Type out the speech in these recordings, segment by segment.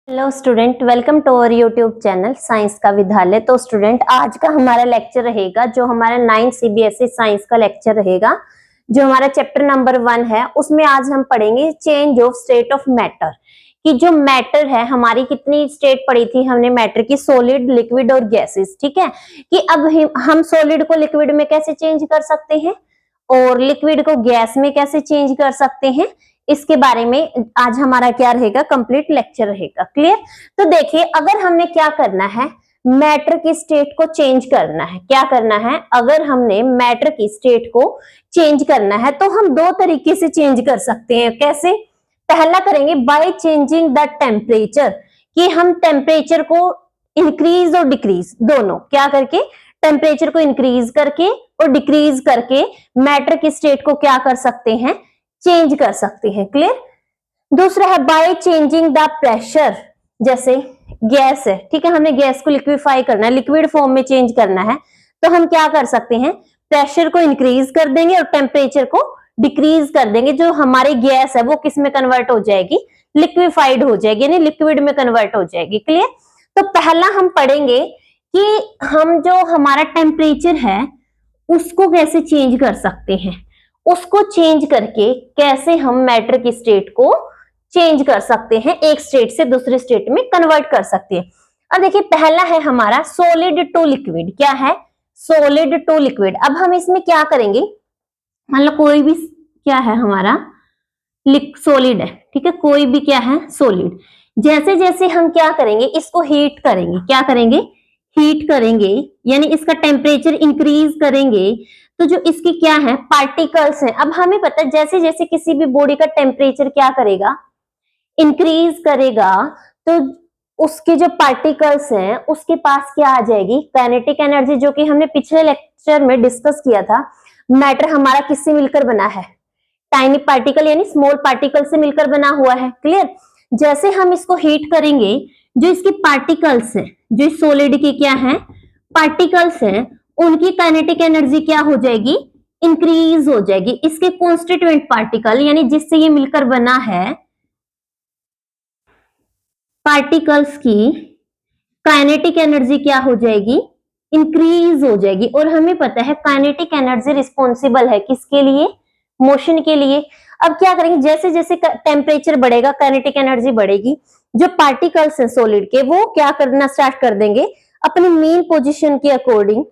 Hello student, welcome to our YouTube channel science का विद्यालय। तो स्टूडेंट, आज का हमारा लेक्चर रहेगा जो हमारा 9 सीबीएसई साइंस का लेक्चर रहेगा, जो हमारा चैप्टर नंबर 1 है। उसमें आज हम पढ़ेंगे change of state of matter, कि जो मैटर है हमारी कितनी स्टेट पढ़ी थी हमने मैटर की, सॉलिड, लिक्विड और गैसेस। ठीक है, कि अब हम सॉलिड को लिक्विड में कैसे चेंज कर सकते हैं और लिक्विड को गैस में कैसे चेंज कर सकते हैं, इसके बारे में आज हमारा क्या रहेगा, कंप्लीट लेक्चर रहेगा। क्लियर? तो देखिए, अगर हमने क्या करना है, मैटर की स्टेट को चेंज करना है। क्या करना है? अगर हमने मैटर की स्टेट को चेंज करना है तो हम दो तरीके से चेंज कर सकते हैं। कैसे? पहला करेंगे बाय चेंजिंग द टेम्परेचर, कि हम टेम्परेचर को इंक्रीज और डिक्रीज दोनों क्या करके, टेम्परेचर को इंक्रीज करके और डिक्रीज करके मैटर की स्टेट को क्या कर सकते हैं, चेंज कर सकते हैं। क्लियर? दूसरा है बाय चेंजिंग द प्रेशर, जैसे गैस है, ठीक है, हमने गैस को लिक्विफाई करना है, लिक्विड फॉर्म में चेंज करना है, तो हम क्या कर सकते हैं, प्रेशर को इंक्रीज कर देंगे और टेम्परेचर को डिक्रीज कर देंगे। जो हमारी गैस है वो किस में कन्वर्ट हो जाएगी, लिक्विफाइड हो जाएगी, यानी लिक्विड में कन्वर्ट हो जाएगी। क्लियर? तो पहला हम पढ़ेंगे कि हम जो हमारा टेम्परेचर है उसको कैसे चेंज कर सकते हैं, उसको चेंज करके कैसे हम मैटर की स्टेट को चेंज कर सकते हैं, एक स्टेट से दूसरे स्टेट में कन्वर्ट कर सकते हैं। अब देखिए, पहला है हमारा सॉलिड टू लिक्विड। क्या है? Solid to liquid. अब हम इसमें क्या करेंगे, मतलब कोई भी क्या है हमारा सॉलिड है, ठीक है, कोई भी क्या है सॉलिड, जैसे जैसे हम क्या करेंगे, इसको हीट करेंगे, क्या करेंगे, हीट करेंगे, यानी इसका टेम्परेचर इंक्रीज करेंगे, तो जो इसकी क्या है, पार्टिकल्स हैं। अब हमें पता है जैसे जैसे किसी भी बॉडी का टेम्परेचर क्या करेगा, इंक्रीज करेगा, तो उसके जो पार्टिकल्स हैं उसके पास क्या आ जाएगी, काइनेटिक एनर्जी, जो कि हमने पिछले लेक्चर में डिस्कस किया था। मैटर हमारा किससे मिलकर बना है, टाइनी पार्टिकल यानी स्मॉल पार्टिकल से मिलकर बना हुआ है। क्लियर? जैसे हम इसको हीट करेंगे, जो इसके पार्टिकल्स हैं, जो सॉलिड की क्या है, पार्टिकल्स हैं, उनकी काइनेटिक एनर्जी क्या हो जाएगी, इंक्रीज हो जाएगी। इसके कॉन्स्टिट्यूएंट पार्टिकल यानी जिससे ये मिलकर बना है, पार्टिकल्स की काइनेटिक एनर्जी क्या हो जाएगी, इंक्रीज हो जाएगी। और हमें पता है काइनेटिक एनर्जी रिस्पॉन्सिबल है किसके लिए, मोशन के लिए। अब क्या करेंगे, जैसे जैसे टेम्परेचर बढ़ेगा काइनेटिक एनर्जी बढ़ेगी, जो पार्टिकल्स हैं सॉलिड के वो क्या करना स्टार्ट कर देंगे, अपनी मेन पोजीशन के अकॉर्डिंग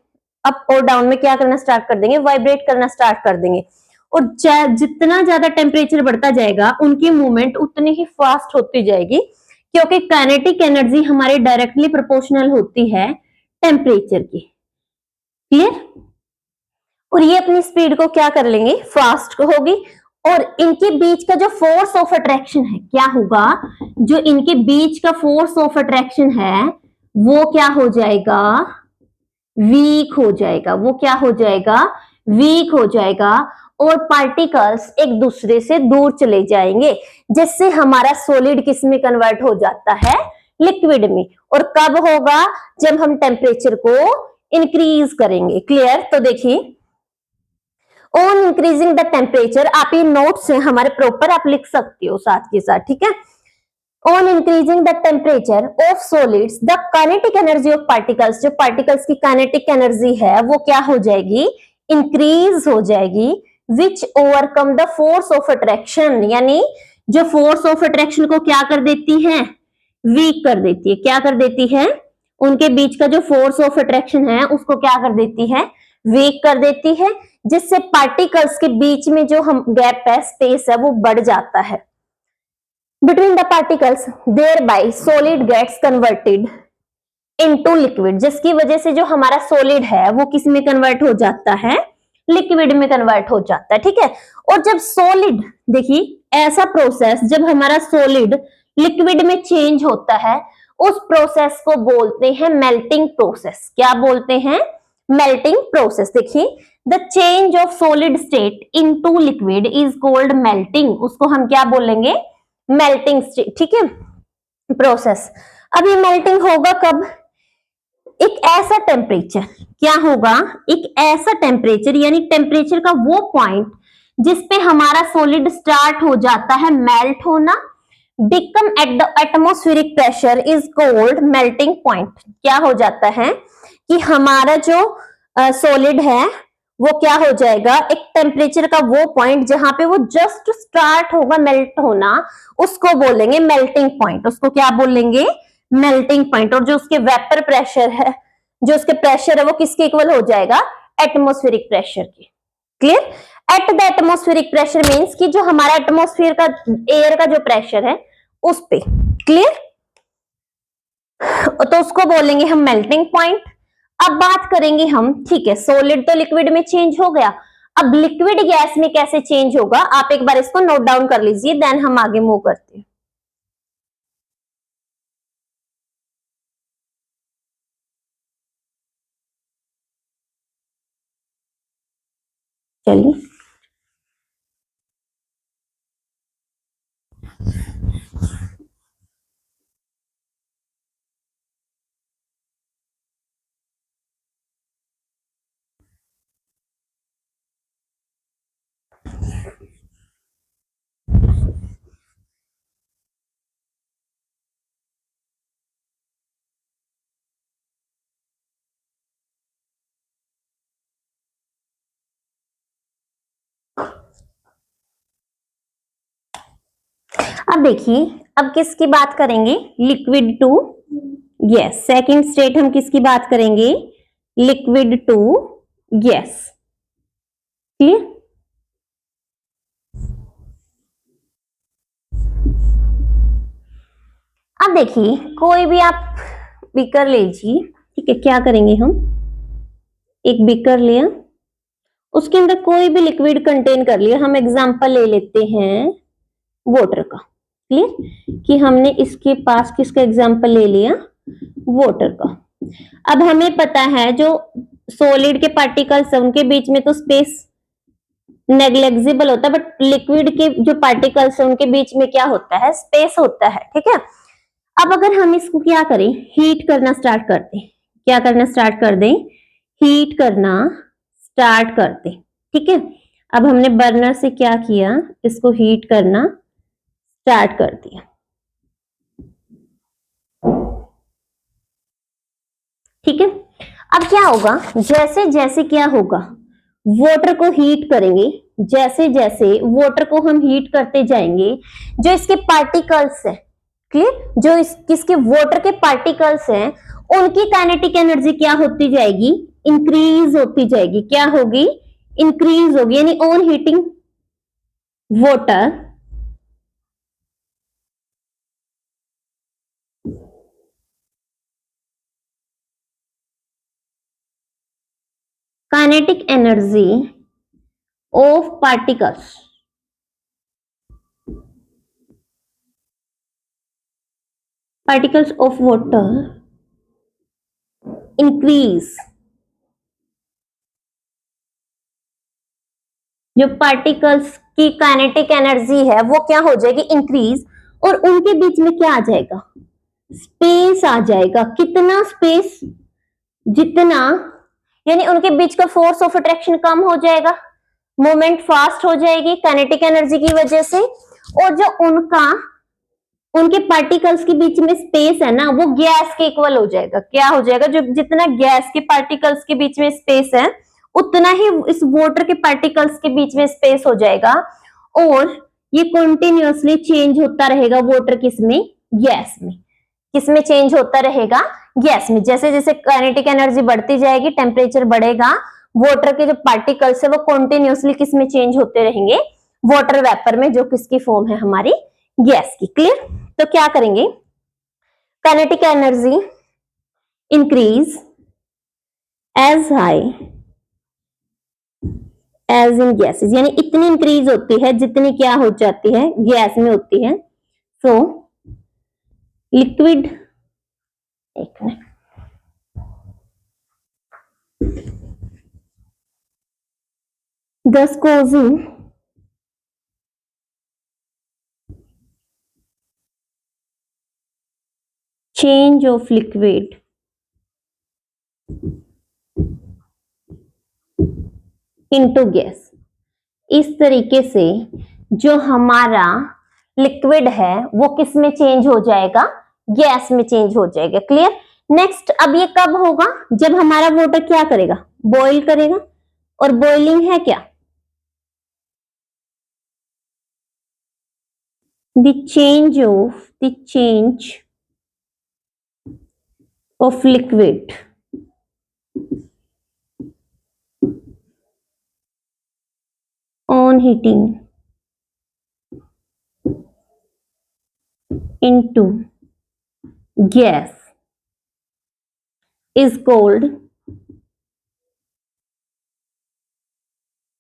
अप और डाउन में क्या करना स्टार्ट कर देंगे, वाइब्रेट करना स्टार्ट कर देंगे। और जितना ज्यादा टेम्परेचर बढ़ता जाएगा उनकी मूवमेंट उतनी ही फास्ट होती जाएगी, क्योंकि काइनेटिक एनर्जी हमारे डायरेक्टली प्रोपोर्शनल होती है टेम्परेचर की। क्लियर? और ये अपनी स्पीड को क्या कर लेंगे, फास्ट होगी। और इनके बीच का जो फोर्स ऑफ अट्रैक्शन है क्या होगा, जो इनके बीच का फोर्स ऑफ अट्रैक्शन है वो क्या हो जाएगा, वीक हो जाएगा। वो क्या हो जाएगा, वीक हो जाएगा, और पार्टिकल्स एक दूसरे से दूर चले जाएंगे, जिससे हमारा सॉलिड किस में कन्वर्ट हो जाता है, लिक्विड में। और कब होगा, जब हम टेम्परेचर को इंक्रीज करेंगे। क्लियर? तो देखिए, ऑन इंक्रीजिंग द टेम्परेचर, आप ये नोट्स हैं हमारे प्रॉपर आप लिख सकते हो साथ के साथ, ठीक है। On increasing the temperature of solids the kinetic energy of particles, जो पार्टिकल्स की काइनेटिक एनर्जी है वो क्या हो जाएगी, इंक्रीज हो जाएगी, which overcome the force of attraction, यानी जो फोर्स ऑफ अट्रैक्शन को क्या कर देती है, वीक कर देती है। क्या कर देती है, उनके बीच का जो फोर्स ऑफ अट्रैक्शन है उसको क्या कर देती है, वीक कर देती है, जिससे पार्टिकल्स के बीच में जो हम गैप है, स्पेस है, वो बढ़ जाता है between the particles, thereby solid gets converted into liquid, जिसकी वजह से जो हमारा सॉलिड है वो किस में कन्वर्ट हो जाता है, लिक्विड में कन्वर्ट हो जाता है। ठीक है? और जब सॉलिड, देखिए ऐसा प्रोसेस जब हमारा सॉलिड लिक्विड में चेंज होता है, उस प्रोसेस को बोलते हैं मेल्टिंग प्रोसेस। क्या बोलते हैं, मेल्टिंग प्रोसेस। देखिए, the change of solid state into liquid is called melting, उसको हम क्या बोलेंगे, मेल्टिंग स्टेट। ठीक है, प्रोसेस। अब ये मेल्टिंग होगा कब, एक ऐसा टेम्परेचर, क्या होगा, एक ऐसा टेम्परेचर, यानी टेम्परेचर का वो पॉइंट जिसपे हमारा सॉलिड स्टार्ट हो जाता है मेल्ट होना, become at the atmospheric pressure is called melting point. क्या हो जाता है कि हमारा जो सॉलिड है वो क्या हो जाएगा, एक टेम्परेचर का वो पॉइंट जहां पे वो जस्ट स्टार्ट होगा मेल्ट होना, उसको बोलेंगे मेल्टिंग पॉइंट। उसको क्या बोलेंगे, मेल्टिंग पॉइंट। और जो उसके वेपर प्रेशर है, जो उसके प्रेशर है वो किसके इक्वल हो जाएगा, एटमोस्फेरिक प्रेशर के। Clear. At the atmospheric pressure means कि जो हमारा एटमोस्फेयर का एयर का जो प्रेशर है उस पे। क्लियर। तो उसको बोलेंगे हम मेल्टिंग पॉइंट। अब बात करेंगे हम, ठीक है, सॉलिड तो लिक्विड में चेंज हो गया, अब लिक्विड गैस में कैसे चेंज होगा, आप एक बार इसको नोट डाउन कर लीजिए, देन हम आगे मूव करते हैं। चलिए, अब देखिए, अब किसकी बात करेंगे, liquid to gas. Second state हम किसकी बात करेंगे, लिक्विड टू गैस। क्लियर। अब देखिए, कोई भी आप बीकर लीजिए, ठीक है, क्या करेंगे हम, एक बीकर लिया, उसके अंदर कोई भी लिक्विड कंटेन कर लिया, हम एग्जांपल ले लेते हैं वाटर का। क्लियर, कि हमने इसके पास किसका एग्जांपल ले लिया, वाटर का। अब हमें पता है जो सॉलिड के पार्टिकल्स है उनके बीच में तो स्पेस नेग्लेक्सिबल होता है, बट लिक्विड के जो पार्टिकल्स है उनके बीच में क्या होता है, स्पेस होता है। ठीक है। अब अगर हम इसको क्या करें, हीट करना स्टार्ट कर दें, क्या करना स्टार्ट कर दें, हीट करना स्टार्ट कर दें। ठीक है। अब हमने बर्नर से क्या किया, इसको हीट करना स्टार्ट कर दिया। ठीक है। अब क्या होगा, जैसे जैसे क्या होगा, वाटर को हीट करेंगे, जैसे जैसे वाटर को हम हीट करते जाएंगे, जो इसके पार्टिकल्स है, क्लियर, जो किसके वाटर के पार्टिकल्स हैं, उनकी काइनेटिक एनर्जी क्या होती जाएगी, इंक्रीज होती जाएगी। क्या होगी, इंक्रीज होगी। यानी on heating water, kinetic energy of particles, particles of water increase। जो पार्टिकल्स की काइनेटिक एनर्जी है वो क्या हो जाएगी, इंक्रीज। और उनके बीच में क्या आ जाएगा, स्पेस आ जाएगा। कितना स्पेस, जितना, यानी उनके बीच का फोर्स ऑफ अट्रैक्शन कम हो जाएगा, मोमेंट फास्ट हो जाएगी काइनेटिक एनर्जी की वजह से। और जो उनके पार्टिकल्स के बीच में स्पेस है ना, वो गैस के इक्वल हो जाएगा। क्या हो जाएगा, जो जितना गैस के पार्टिकल्स के बीच में स्पेस है उतना ही इस वाटर के पार्टिकल्स के बीच में स्पेस हो जाएगा। और ये कॉन्टिन्यूअसली चेंज होता रहेगा वाटर किसमें, गैस में। किसमें चेंज होता रहेगा, गैस में। जैसे जैसे काइनेटिक एनर्जी बढ़ती जाएगी, टेम्परेचर बढ़ेगा, वाटर के जो पार्टिकल्स है वो कॉन्टिन्यूअसली किसमें चेंज होते रहेंगे, वाटर वेपर में, जो किसकी फॉर्म है, हमारी गैस की। क्लियर। तो क्या करेंगे, kinetic energy increase as high as in gases, यानी इतनी इंक्रीज होती है जितनी क्या हो जाती है, गैस में होती है। सो लिक्विड, एक minute, thus causing change of liquid into gas। इस तरीके से जो हमारा लिक्विड है वो किस में चेंज हो जाएगा, गैस में चेंज हो जाएगा। क्लियर। नेक्स्ट, अब ये कब होगा, जब हमारा वाटर क्या करेगा, बॉईल करेगा। और बॉइलिंग है क्या, the change of liquid on heating into gas is called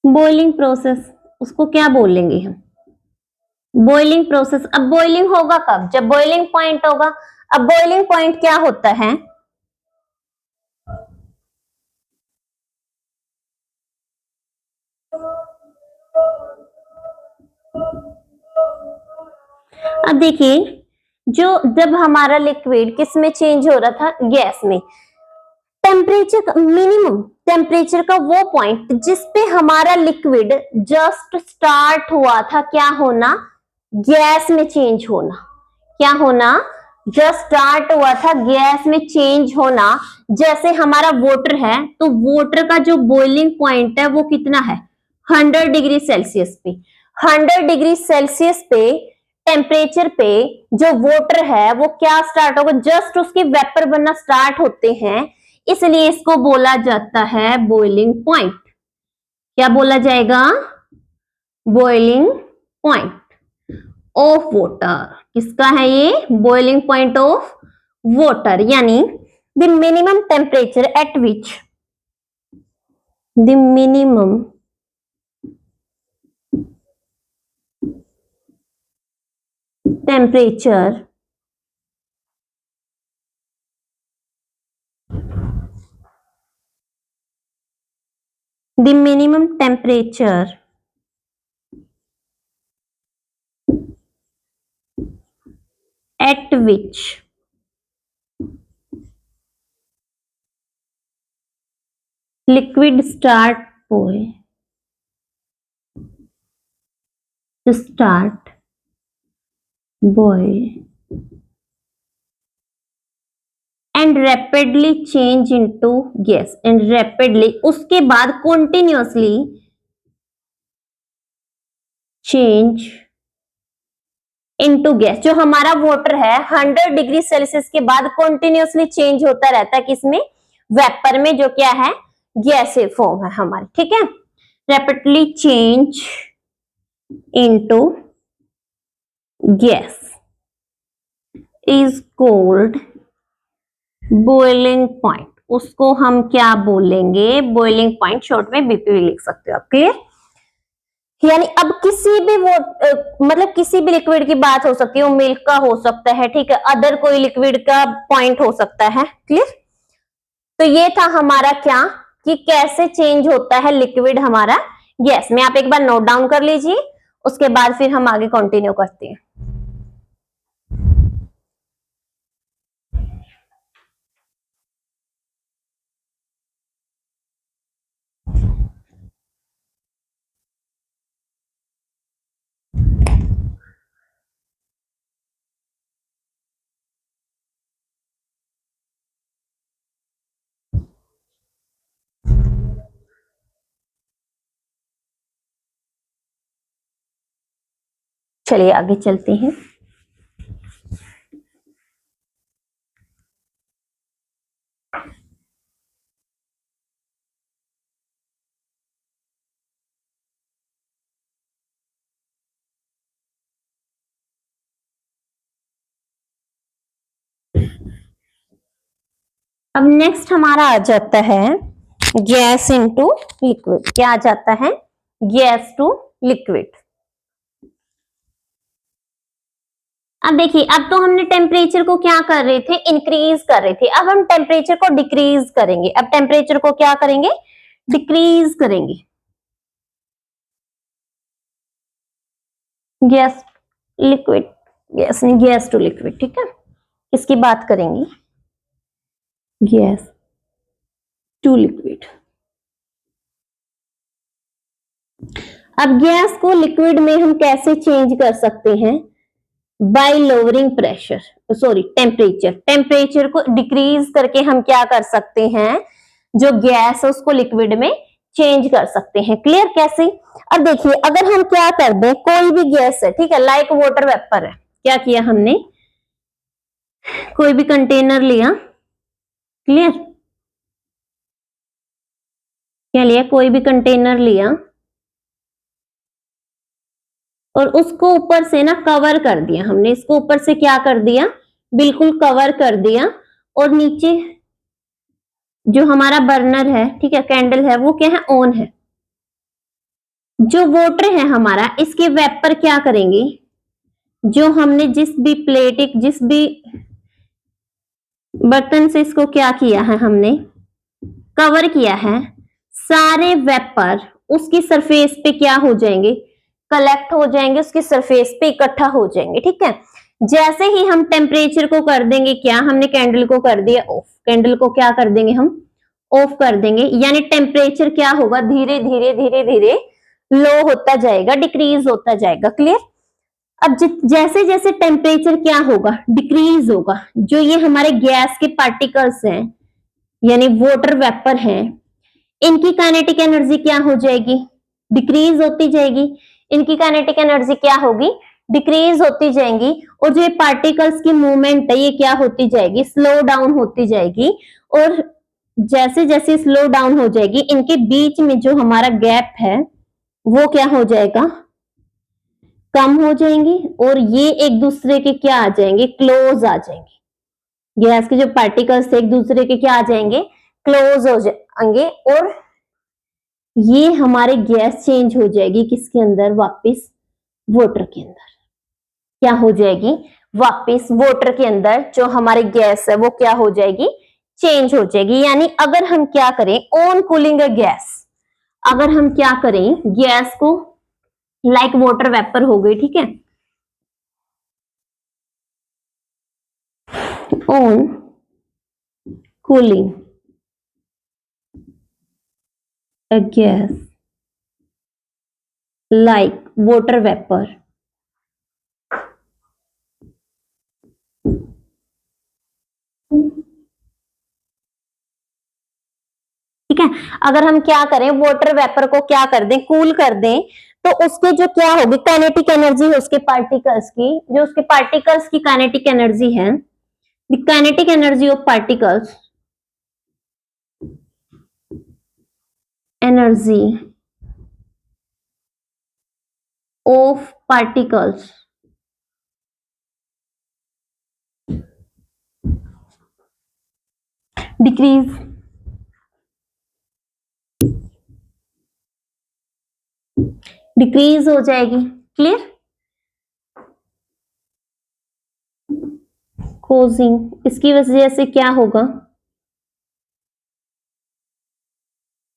boiling process. उसको क्या बोलेंगे हम, बॉइलिंग प्रोसेस। अब बॉइलिंग होगा कब, जब बॉइलिंग पॉइंट होगा। अब बॉइलिंग पॉइंट क्या होता है, अब देखिए, जो जब हमारा लिक्विड किस में चेंज हो रहा था, गैस में, टेम्परेचर मिनिमम टेम्परेचर का वो पॉइंट जिस पे हमारा लिक्विड जस्ट स्टार्ट हुआ था क्या होना, गैस में चेंज होना। क्या होना, जस्ट स्टार्ट हुआ था गैस में चेंज होना। जैसे हमारा वाटर है तो वाटर का जो बॉइलिंग पॉइंट है वो कितना है, 100 डिग्री सेल्सियस पे। 100 डिग्री सेल्सियस पे टेम्परेचर पे जो वाटर है वो क्या स्टार्ट होगा, जस्ट उसके वेपर बनना स्टार्ट होते हैं, इसलिए इसको बोला जाता है बॉइलिंग पॉइंट। क्या बोला जाएगा, बॉइलिंग पॉइंट ऑफ वाटर। किसका है ये, बॉइलिंग पॉइंट ऑफ वाटर, यानी the minimum temperature at which the minimum temperature the minimum temperature at which liquid start boil and rapidly change into gas and rapidly उसके बाद continuously change into gas। जो हमारा water है 100 degree Celsius के बाद continuously change होता रहता है किसमें, वेपर में, जो क्या है, गैसीय फॉर्म है हमारी। ठीक है, rapidly change into gas is called boiling point. उसको हम क्या बोलेंगे, बॉइलिंग पॉइंट, शॉर्ट में बीपी लिख सकते हो आप। क्लियर। यानी अब किसी भी वो मतलब किसी भी लिक्विड की बात हो सकती है, वो मिल्क का हो सकता है, ठीक है, अदर कोई लिक्विड का पॉइंट हो सकता है। क्लियर। तो ये था हमारा क्या, कि कैसे चेंज होता है लिक्विड हमारा गैस में। आप एक बार नोट डाउन कर लीजिए, उसके बाद फिर हम आगे कंटिन्यू करते हैं। चलिए आगे चलते हैं। अब नेक्स्ट हमारा आ जाता है गैस इनटू लिक्विड। क्या आ जाता है, गैस टू लिक्विड। अब देखिए, अब तो हमने टेम्परेचर को क्या कर रहे थे, इंक्रीज कर रहे थे। अब हम टेम्परेचर को डिक्रीज करेंगे। अब टेम्परेचर को क्या करेंगे, डिक्रीज करेंगे। गैस लिक्विड, गैस नहीं, गैस टू लिक्विड। ठीक है, इसकी बात करेंगे, गैस टू लिक्विड। अब गैस को लिक्विड में हम कैसे चेंज कर सकते हैं, bye lowering pressure, sorry temperature, temperature को डिक्रीज करके हम क्या कर सकते हैं, जो गैस है उसको लिक्विड में चेंज कर सकते हैं। क्लियर? कैसे? अब देखिए, अगर हम क्या कर दें, कोई भी गैस है, ठीक है, लाइक वाटर वेपर है, क्या किया हमने, कोई भी कंटेनर लिया, क्लियर, क्या लिया, कोई भी कंटेनर लिया और उसको ऊपर से ना कवर कर दिया हमने, इसको ऊपर से क्या कर दिया, बिल्कुल कवर कर दिया, और नीचे जो हमारा बर्नर है, ठीक है, कैंडल है, वो क्या है, ऑन है। जो वाटर है हमारा, इसके वेपर क्या करेंगे, जो हमने जिस भी प्लेट, जिस भी बर्तन से इसको क्या किया है, हमने कवर किया है, सारे वेपर उसकी सरफेस पे क्या हो जाएंगे, कलेक्ट हो जाएंगे, उसकी सरफेस पे इकट्ठा हो जाएंगे। ठीक है, जैसे ही हम टेम्परेचर को कर देंगे क्या, हमने कैंडल को कर दिया ऑफ, कैंडल को क्या कर देंगे हम, ऑफ कर देंगे, यानी टेम्परेचर क्या होगा, धीरे धीरे धीरे धीरे लो होता जाएगा, डिक्रीज होता जाएगा। क्लियर? अब जैसे जैसे टेम्परेचर क्या होगा, डिक्रीज होगा, जो ये हमारे गैस के पार्टिकल्स हैं, यानी वाटर वेपर हैं, इनकी काइनेटिक एनर्जी क्या हो जाएगी, डिक्रीज होती जाएगी। इनकी काइनेटिक एनर्जी क्या होगी, डिक्रीज होती जाएंगी, और जो ये पार्टिकल्स की मूवमेंट है, ये क्या होती जाएगी, स्लो डाउन होती जाएगी। और जैसे जैसे स्लो डाउन हो जाएगी, इनके बीच में जो हमारा गैप है वो क्या हो जाएगा, कम हो जाएंगी, और ये एक दूसरे के क्या आ जाएंगे, क्लोज आ जाएंगे। गैस के जो पार्टिकल्स एक दूसरे के क्या आ जाएंगे, क्लोज हो जाएंगे, और ये हमारे गैस चेंज हो जाएगी किसके अंदर, वापस वाटर के अंदर। क्या हो जाएगी, वापस वाटर के अंदर जो हमारी गैस है वो क्या हो जाएगी, चेंज हो जाएगी। यानी अगर हम क्या करें, ऑन कूलिंग अ गैस, अगर हम क्या करें गैस को, लाइक वाटर वेपर हो गई, ठीक है, on cooling a gas like water vapor, ठीक है, अगर हम क्या करें, वाटर वेपर को क्या कर दें, कूल कर दें, तो उसके जो क्या होगी, काइनेटिक एनर्जी है उसके पार्टिकल्स की, जो उसके पार्टिकल्स की काइनेटिक एनर्जी है, the kinetic energy of particles, energy of particles decrease, decrease हो जाएगी। क्लियर? कोजिंग, इसकी वजह से क्या होगा,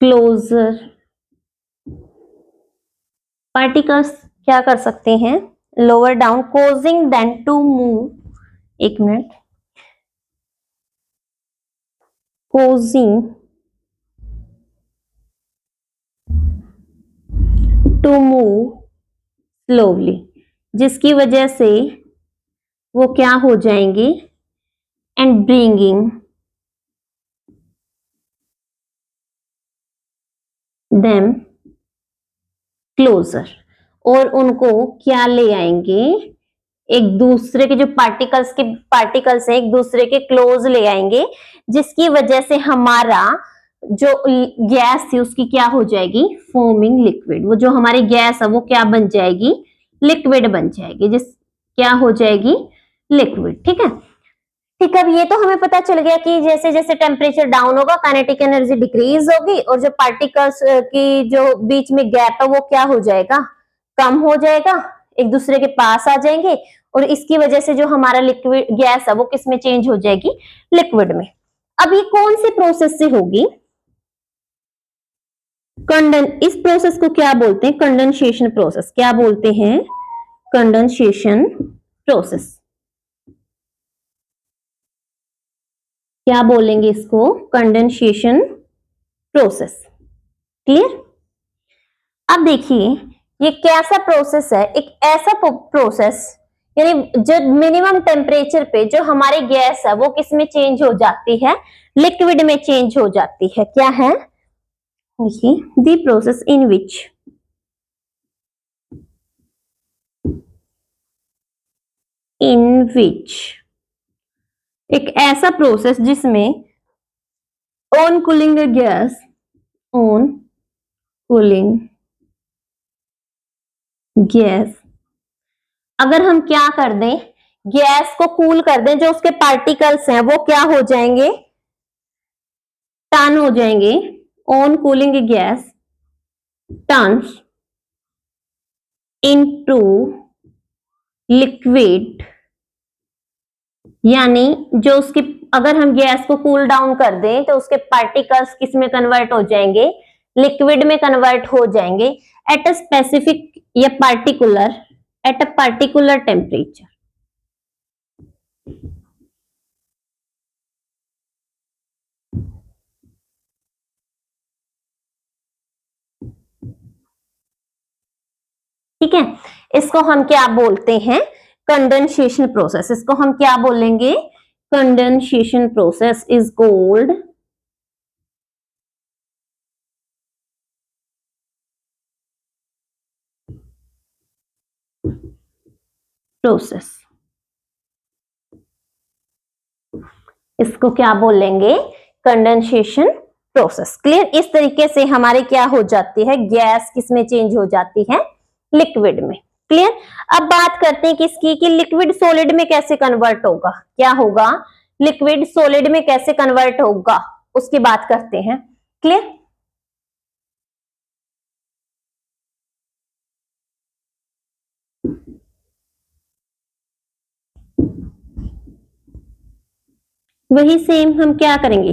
क्लोजर, पार्टिकल्स क्या कर सकते हैं, lower down, causing then to move, एक minute, causing to move slowly, जिसकी वजह से वो क्या हो जाएंगे, एंड ब्रिंगिंग देम क्लोजर, और उनको क्या ले आएंगे, एक दूसरे के जो पार्टिकल्स है एक दूसरे के क्लोज ले आएंगे, जिसकी वजह से हमारा जो गैस थी उसकी क्या हो जाएगी, फॉर्मिंग लिक्विड, वो जो हमारी गैस है वो क्या बन जाएगी, लिक्विड बन जाएगी, जिस क्या हो जाएगी, लिक्विड। ठीक है, ठीक है, अब ये तो हमें पता चल गया कि जैसे जैसे टेम्परेचर डाउन होगा काइनेटिक एनर्जी डिक्रीज होगी, और जो पार्टिकल्स की जो बीच में गैप है वो क्या हो जाएगा, कम हो जाएगा, एक दूसरे के पास आ जाएंगे, और इसकी वजह से जो हमारा लिक्विड गैस है वो किस में चेंज हो जाएगी, लिक्विड में। अब ये कौन सी प्रोसेस से होगी, इस प्रोसेस को क्या बोलते हैं, कंडेंसेशन प्रोसेस, क्या बोलते हैं, कंडेंसेशन प्रोसेस, क्या बोलेंगे इसको, कंडेंसेशन प्रोसेस। क्लियर? अब देखिए ये कैसा प्रोसेस है, एक ऐसा प्रोसेस यानी जो मिनिमम टेम्परेचर पे जो हमारी गैस है वो किस में चेंज हो जाती है, लिक्विड में चेंज हो जाती है। क्या है, द प्रोसेस इन विच एक ऐसा प्रोसेस जिसमें on cooling gas, on cooling gas, अगर हम क्या कर दें, गैस को कूल कर दें, जो उसके पार्टिकल्स हैं वो क्या हो जाएंगे, टर्न हो जाएंगे। On cooling gas turns into liquid, यानी जो उसकी, अगर हम गैस को कूल डाउन कर दें तो उसके पार्टिकल्स किस में कन्वर्ट हो जाएंगे, लिक्विड में कन्वर्ट हो जाएंगे एट अ स्पेसिफिक या particular, at a particular temperature. ठीक है, इसको हम क्या बोलते हैं, कंडेंसेशन प्रोसेस। इसको हम क्या बोलेंगे, condensation process is called process. इसको क्या बोलेंगे, कंडेंसेशन प्रोसेस। क्लियर, इस तरीके से हमारे क्या हो जाती है, गैस किसमें चेंज हो जाती है, लिक्विड में। क्लियर, अब बात करते हैं किसकी, कि लिक्विड सॉलिड में कैसे कन्वर्ट होगा, क्या होगा, लिक्विड सॉलिड में कैसे कन्वर्ट होगा, उसकी बात करते हैं। क्लियर, वही सेम हम क्या करेंगे,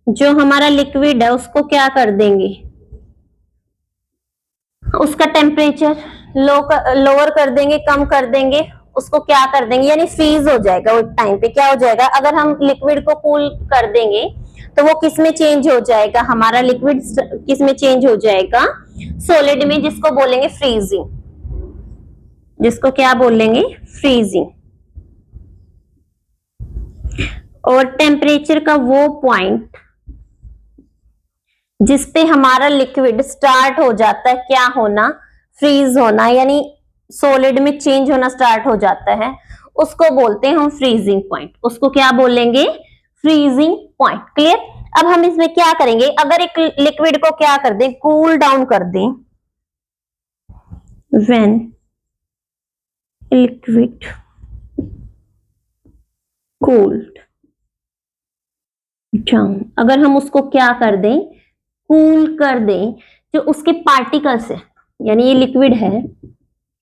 जो हमारा लिक्विड है उसको क्या कर देंगे, उसका टेम्परेचर लोअर कर देंगे, कम कर देंगे, उसको क्या कर देंगे, यानी फ्रीज हो जाएगा। उस टाइम पे क्या हो जाएगा, अगर हम लिक्विड को कूल कर देंगे तो वो किस में चेंज हो जाएगा, हमारा लिक्विड किस में चेंज हो जाएगा, सॉलिड में, जिसको बोलेंगे फ्रीजिंग, जिसको क्या बोलेंगे, फ्रीजिंग। और टेम्परेचर का वो पॉइंट जिसपे हमारा लिक्विड स्टार्ट हो जाता है क्या होना, फ्रीज होना, यानी सॉलिड में चेंज होना स्टार्ट हो जाता है, उसको बोलते हैं हम फ्रीजिंग पॉइंट। उसको क्या बोलेंगे, फ्रीजिंग पॉइंट। क्लियर, अब हम इसमें क्या करेंगे, अगर एक लिक्विड को क्या कर दें, कूल डाउन कर दें, व्हेन लिक्विड कूल्ड डाउन, अगर हम उसको क्या कर दें, कूल कर दें, जो उसके पार्टिकल्स है, यानी ये लिक्विड है,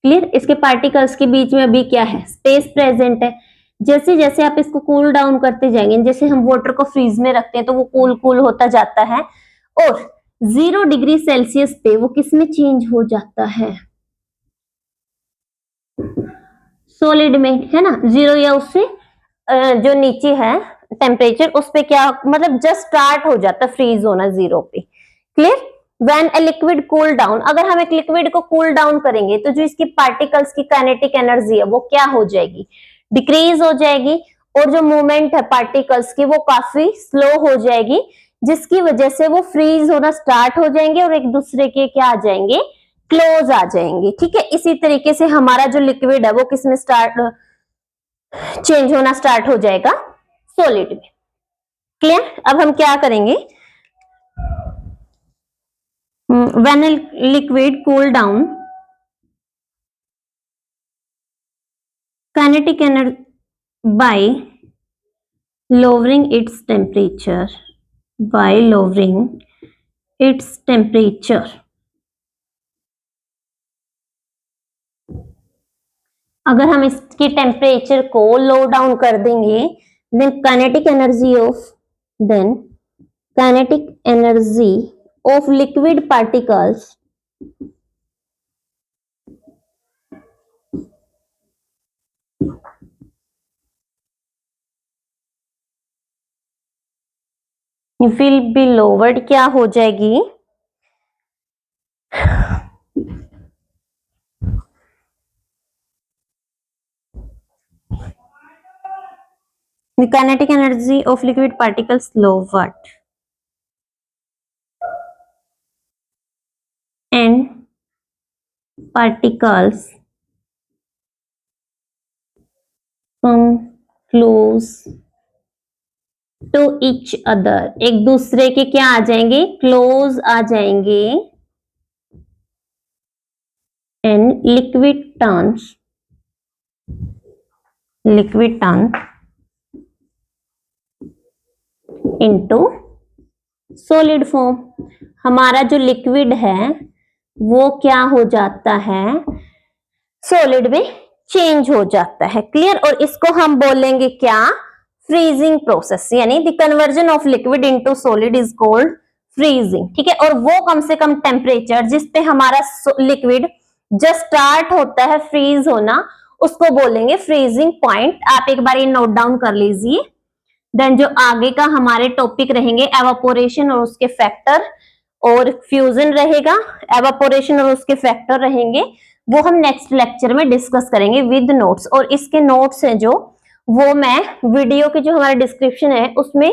क्लियर, इसके पार्टिकल्स के बीच में अभी क्या है, स्पेस प्रेजेंट है। जैसे जैसे आप इसको कूल डाउन करते जाएंगे, जैसे हम वाटर को फ्रीज में रखते हैं तो वो कूल कूल होता जाता है, और 0 डिग्री सेल्सियस पे वो किस में चेंज हो जाता है, सॉलिड में, है ना, 0 या उससे जो नीचे है टेम्परेचर, उस पे क्या, मतलब जस्ट स्टार्ट हो जाता है फ्रीज होना 0 पे। Clear, when a liquid cool down, अगर हम एक लिक्विड को कूल डाउन करेंगे तो जो इसकी पार्टिकल्स की काइनेटिक एनर्जी है वो क्या हो जाएगी, डिक्रीज हो जाएगी, और जो मूवमेंट है पार्टिकल्स की वो काफी स्लो हो जाएगी, जिसकी वजह से वो फ्रीज होना स्टार्ट हो जाएंगे और एक दूसरे के क्या आ जाएंगे, क्लोज आ जाएंगे। ठीक है, इसी तरीके से हमारा जो लिक्विड है वो किसमें स्टार्ट चेंज होना स्टार्ट हो जाएगा, सॉलिड में। क्लियर, अब हम क्या करेंगे, when liquid cool down, kinetic energy by lowering its temperature, by lowering its temperature, अगर हम इसके टेम्परेचर को लो डाउन कर देंगे, then kinetic energy of liquid particles will be lowered, क्या हो जाएगी, The kinetic energy of liquid particles lowered and particles come close to each other, एक दूसरे के क्या आ जाएंगे, क्लोज आ जाएंगे, and liquid turns into solid form। हमारा जो लिक्विड है वो क्या हो जाता है, सॉलिड में चेंज हो जाता है। क्लियर। और इसको हम बोलेंगे क्या, फ्रीजिंग प्रोसेस, यानी the conversion of liquid into solid is called freezing. ठीक है। और वो कम से कम टेम्परेचर जिस पे हमारा लिक्विड जस्ट स्टार्ट होता है फ्रीज होना, उसको बोलेंगे फ्रीजिंग पॉइंट। आप एक बार ये नोट डाउन कर लीजिए। देन जो आगे का हमारे टॉपिक रहेंगे एवापोरेशन और उसके फैक्टर, और फ्यूजन रहेगा, एवापोरेशन और उसके फैक्टर रहेंगे, वो हम नेक्स्ट लेक्चर में डिस्कस करेंगे विद नोट्स। और इसके नोट्स हैं जो, वो मैं वीडियो के जो हमारा डिस्क्रिप्शन है उसमें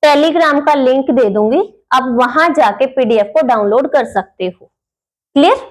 टेलीग्राम का लिंक दे दूंगी, आप वहां जाके पीडीएफ को डाउनलोड कर सकते हो। क्लियर।